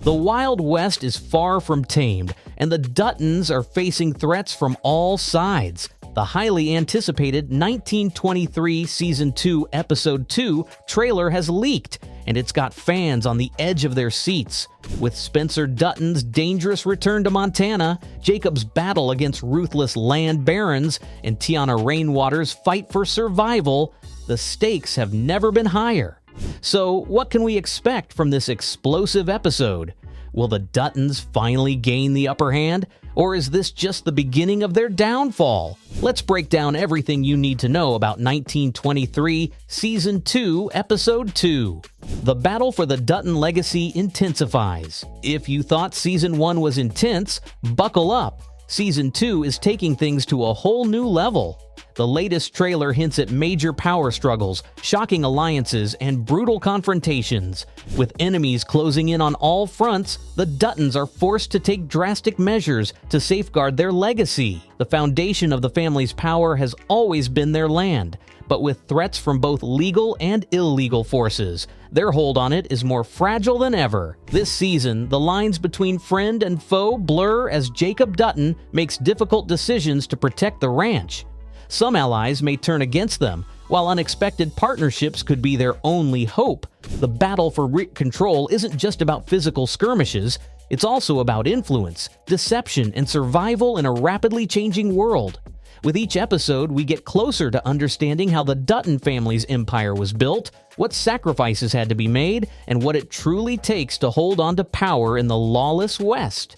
The Wild West is far from tamed, and the Duttons are facing threats from all sides. The highly anticipated 1923 Season 2, Episode 2 trailer has leaked, and it's got fans on the edge of their seats. With Spencer Dutton's dangerous return to Montana, Jacob's battle against ruthless land barons, and Tiana Rainwater's fight for survival, the stakes have never been higher. So, what can we expect from this explosive episode? Will the Duttons finally gain the upper hand? Or is this just the beginning of their downfall? Let's break down everything you need to know about 1923 Season 2, Episode 2. The battle for the Dutton legacy intensifies. If you thought Season 1 was intense, buckle up. Season 2 is taking things to a whole new level. The latest trailer hints at major power struggles, shocking alliances, and brutal confrontations. With enemies closing in on all fronts, the Duttons are forced to take drastic measures to safeguard their legacy. The foundation of the family's power has always been their land, but with threats from both legal and illegal forces, their hold on it is more fragile than ever. This season, the lines between friend and foe blur as Jacob Dutton makes difficult decisions to protect the ranch. Some allies may turn against them, while unexpected partnerships could be their only hope. The battle for control isn't just about physical skirmishes, it's also about influence, deception, and survival in a rapidly changing world. With each episode, we get closer to understanding how the Dutton family's empire was built, what sacrifices had to be made, and what it truly takes to hold on to power in the lawless West.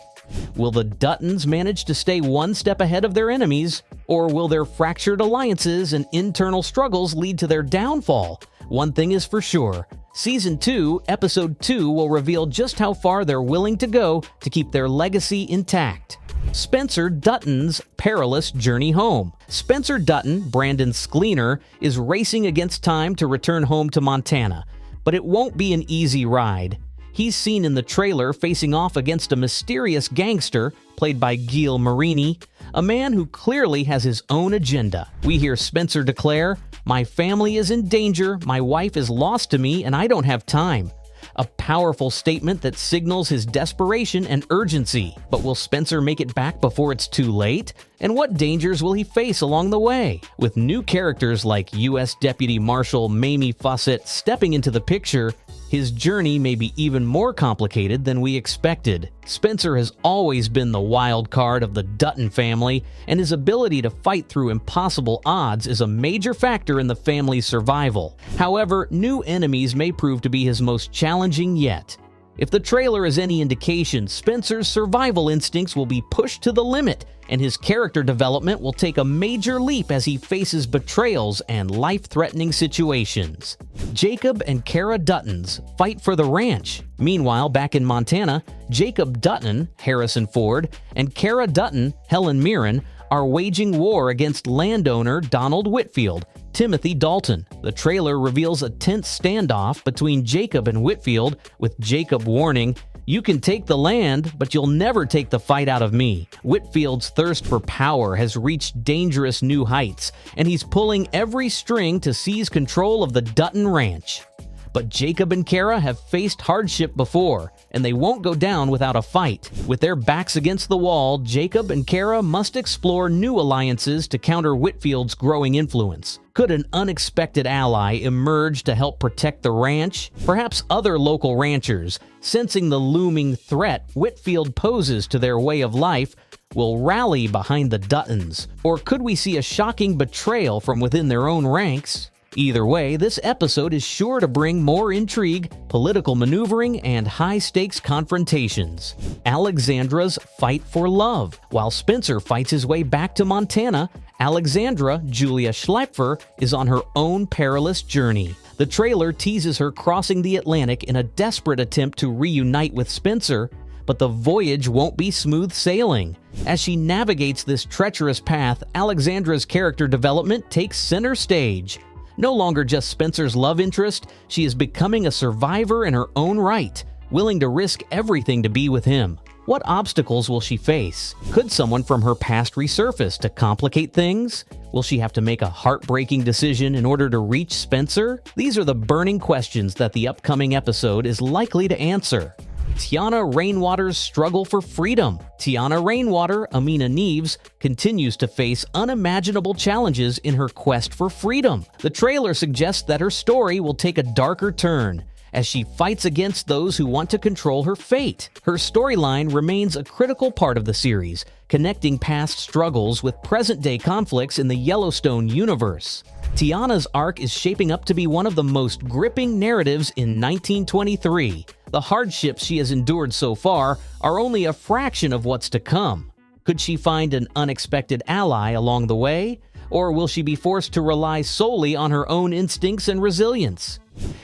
Will the Duttons manage to stay one step ahead of their enemies, or will their fractured alliances and internal struggles lead to their downfall? One thing is for sure, Season 2, Episode 2 will reveal just how far they're willing to go to keep their legacy intact. Spencer Dutton's perilous journey home. Spencer Dutton, Brandon Schleener, is racing against time to return home to Montana, but it won't be an easy ride. He's seen in the trailer facing off against a mysterious gangster, played by Gil Marini, a man who clearly has his own agenda. We hear Spencer declare, "My family is in danger, my wife is lost to me, and I don't have time." A powerful statement that signals his desperation and urgency. But will Spencer make it back before it's too late? And what dangers will he face along the way? With new characters like U.S. Deputy Marshal Mamie Fawcett stepping into the picture, his journey may be even more complicated than we expected. Spencer has always been the wild card of the Dutton family, and his ability to fight through impossible odds is a major factor in the family's survival. However, new enemies may prove to be his most challenging yet. If the trailer is any indication, Spencer's survival instincts will be pushed to the limit, and his character development will take a major leap as he faces betrayals and life-threatening situations. Jacob and Cara Duttons fight for the ranch. Meanwhile, back in Montana, Jacob Dutton, Harrison Ford, and Cara Dutton, Helen Mirren, are waging war against landowner Donald Whitfield, Timothy Dalton. The trailer reveals a tense standoff between Jacob and Whitfield, with Jacob warning, "You can take the land, but you'll never take the fight out of me." Whitfield's thirst for power has reached dangerous new heights, and he's pulling every string to seize control of the Dutton Ranch. But Jacob and Cara have faced hardship before, and they won't go down without a fight. With their backs against the wall, Jacob and Cara must explore new alliances to counter Whitfield's growing influence. Could an unexpected ally emerge to help protect the ranch? Perhaps other local ranchers, sensing the looming threat Whitfield poses to their way of life, will rally behind the Duttons. Or could we see a shocking betrayal from within their own ranks? Either way, this episode is sure to bring more intrigue, political maneuvering, and high-stakes confrontations. Alexandra's fight for love. While Spencer fights his way back to Montana, Alexandra, Julia Schleipfer, is on her own perilous journey. The trailer teases her crossing the Atlantic in a desperate attempt to reunite with Spencer, but the voyage won't be smooth sailing. As she navigates this treacherous path, Alexandra's character development takes center stage. No longer just Spencer's love interest, she is becoming a survivor in her own right, willing to risk everything to be with him. What obstacles will she face? Could someone from her past resurface to complicate things? Will she have to make a heartbreaking decision in order to reach Spencer? These are the burning questions that the upcoming episode is likely to answer. Tiana Rainwater's struggle for freedom. Tiana Rainwater, Amina Neves, continues to face unimaginable challenges in her quest for freedom. The trailer suggests that her story will take a darker turn as she fights against those who want to control her fate. Her storyline remains a critical part of the series, connecting past struggles with present-day conflicts in the Yellowstone universe. Tiana's arc is shaping up to be one of the most gripping narratives in 1923. The hardships she has endured so far are only a fraction of what's to come. Could she find an unexpected ally along the way? Or will she be forced to rely solely on her own instincts and resilience?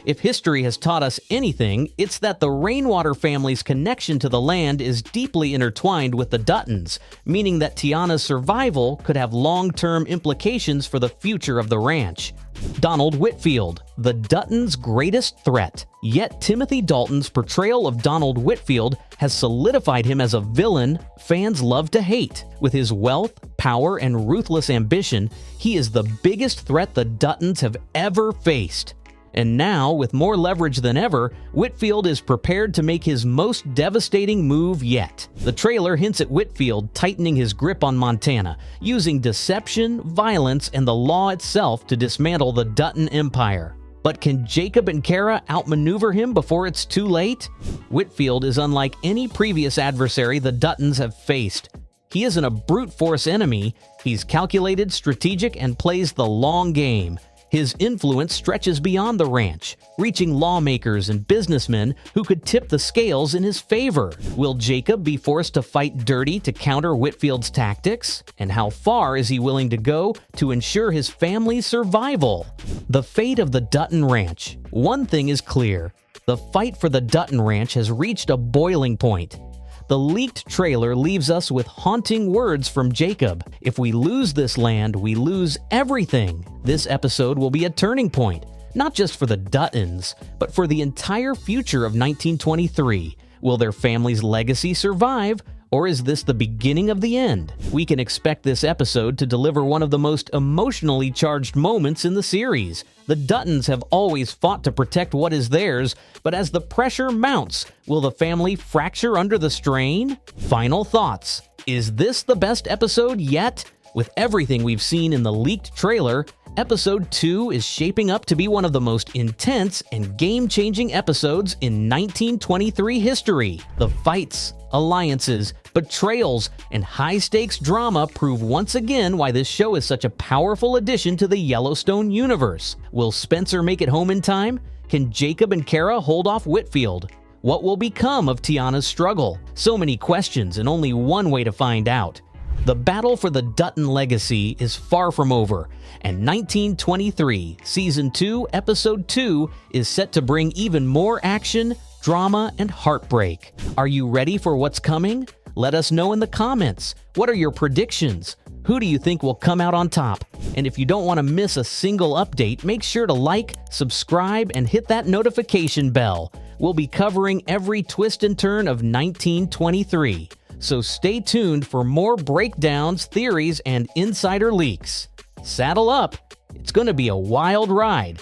If history has taught us anything, it's that the Rainwater family's connection to the land is deeply intertwined with the Duttons, meaning that Tiana's survival could have long-term implications for the future of the ranch. Donald Whitfield, the Duttons' greatest threat. Yet Timothy Dalton's portrayal of Donald Whitfield has solidified him as a villain fans love to hate. With his wealth, power, and ruthless ambition, he is the biggest threat the Duttons have ever faced. And now, with more leverage than ever, Whitfield is prepared to make his most devastating move yet. The trailer hints at Whitfield tightening his grip on Montana, using deception, violence, and the law itself to dismantle the Dutton Empire. But can Jacob and Cara outmaneuver him before it's too late? Whitfield is unlike any previous adversary the Duttons have faced. He isn't a brute force enemy, he's calculated, strategic, and plays the long game. His influence stretches beyond the ranch, reaching lawmakers and businessmen who could tip the scales in his favor. Will Jacob be forced to fight dirty to counter Whitfield's tactics? And how far is he willing to go to ensure his family's survival? The fate of the Dutton Ranch. One thing is clear. The fight for the Dutton Ranch has reached a boiling point. The leaked trailer leaves us with haunting words from Jacob. If we lose this land, we lose everything. This episode will be a turning point, not just for the Duttons, but for the entire future of 1923. Will their family's legacy survive, or is this the beginning of the end? We can expect this episode to deliver one of the most emotionally charged moments in the series. The Duttons have always fought to protect what is theirs, but as the pressure mounts, will the family fracture under the strain? Final thoughts. Is this the best episode yet? With everything we've seen in the leaked trailer, Episode 2 is shaping up to be one of the most intense and game-changing episodes in 1923 history. The fights, alliances, betrayals, and high-stakes drama prove once again why this show is such a powerful addition to the Yellowstone universe. Will Spencer make it home in time? Can Jacob and Cara hold off Whitfield? What will become of Tiana's struggle? So many questions and only one way to find out. The battle for the Dutton legacy is far from over, and 1923 Season 2, Episode 2 is set to bring even more action, drama, and heartbreak. Are you ready for what's coming? Let us know in the comments. What are your predictions? Who do you think will come out on top? And if you don't want to miss a single update, make sure to like, subscribe, and hit that notification bell. We'll be covering every twist and turn of 1923. So stay tuned for more breakdowns, theories, and insider leaks. Saddle up. It's going to be a wild ride.